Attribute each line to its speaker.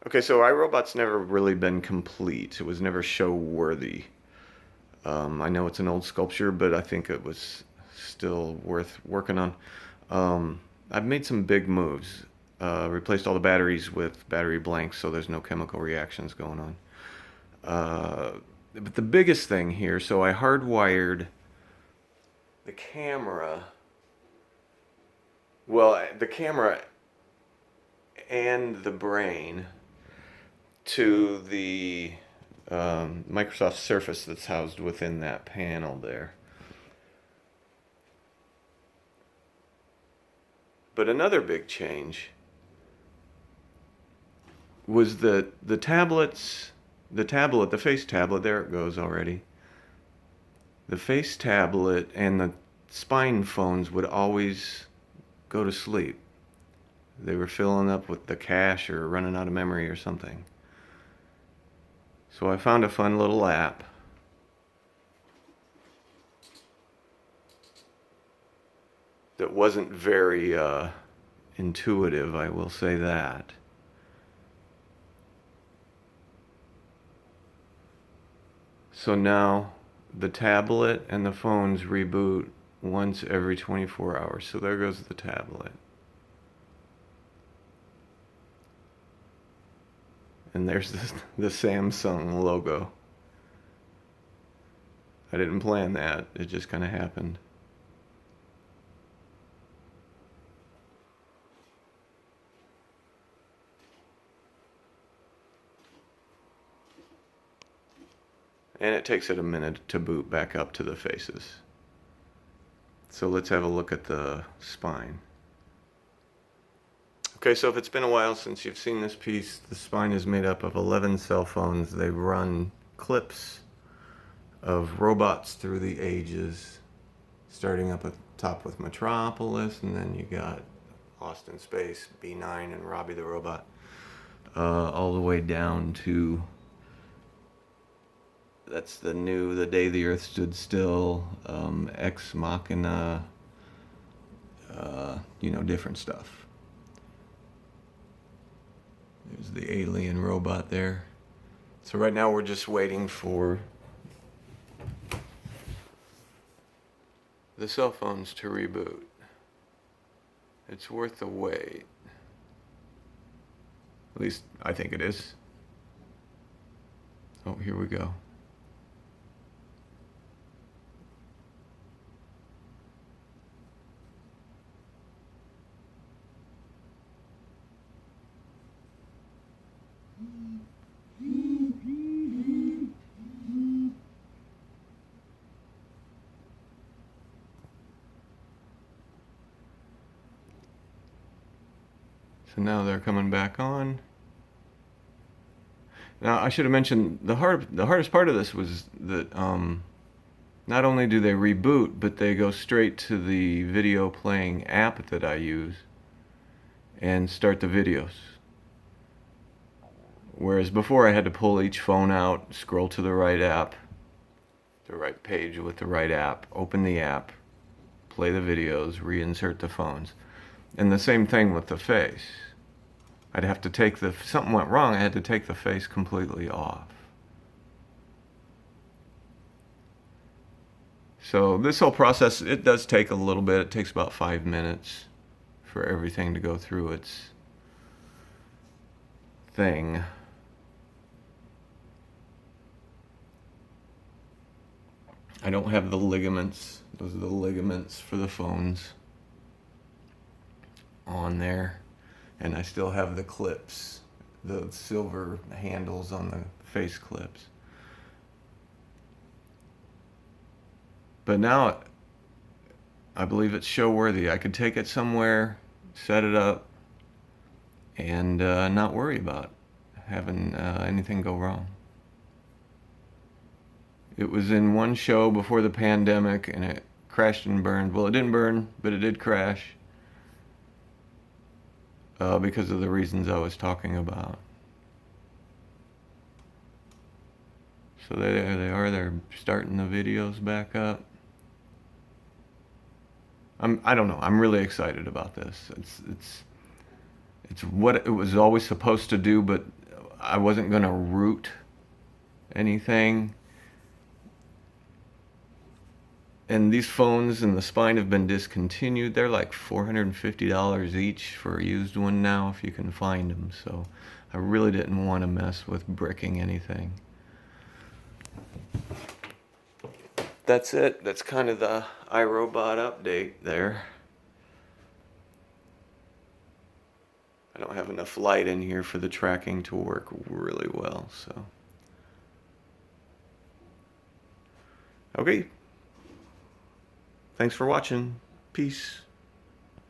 Speaker 1: Okay, so iRobot's never really been complete. It was never show worthy. I know it's an old sculpture, but I think it was still worth working on. I've made some big moves. Replaced all the batteries with battery blanks, so there's no chemical reactions going on. Uh, but the biggest thing here, so I hardwired the camera. Well, the camera and the brain to the Microsoft Surface that's housed within that panel there. But another big change was that the face tablet, there it goes already. The face tablet and the spine phones would always go to sleep. They were filling up with the cache or running out of memory or something. So I found a fun little app that wasn't very intuitive, I will say that. So now the tablet and the phones reboot once every 24 hours. So there goes the tablet. And there's the Samsung logo. I didn't plan that. It just kind of happened. And it takes it a minute to boot back up to the faces. So let's have a look at the spine. Okay, so if it's been a while since you've seen this piece, the spine is made up of 11 cell phones. They run clips of robots through the ages, starting up at the top with Metropolis, and then you got Lost in Space, B9, and Robbie the Robot, all the way down to that's the day the Earth stood still, Ex Machina, different stuff. There's the alien robot there. So right now we're just waiting for the cell phones to reboot. It's worth the wait. At least I think it is. Oh, here we go. So now they're coming back on. Now I should have mentioned the hardest part of this was that not only do they reboot, but they go straight to the video playing app that I use and start the videos. Whereas before I had to pull each phone out, scroll to the right app, the right page with the right app, open the app, play the videos, reinsert the phones. And the same thing with the face. I'd have to take if something went wrong, I had to take the face completely off. So this whole process, it does take a little bit. It takes about 5 minutes for everything to go through its thing. I don't have the ligaments. Those are the ligaments for the phones on there. And I still have the clips, the silver handles on the face clips. But now I believe it's show worthy. I could take it somewhere, set it up, and not worry about having anything go wrong. It was in one show before the pandemic, and it crashed and burned. Well, it didn't burn, but it did crash because of the reasons I was talking about. So there they are. They're starting the videos back up. I don't know. I'm really excited about this. It's what it was always supposed to do, but I wasn't going to root anything. And these phones and the spine have been discontinued. They're like $450 each for a used one now, if you can find them. So I really didn't want to mess with bricking anything. That's it. That's kind of the iRobot update there. I don't have enough light in here for the tracking to work really well, so. Okay. Thanks for watching. Peace.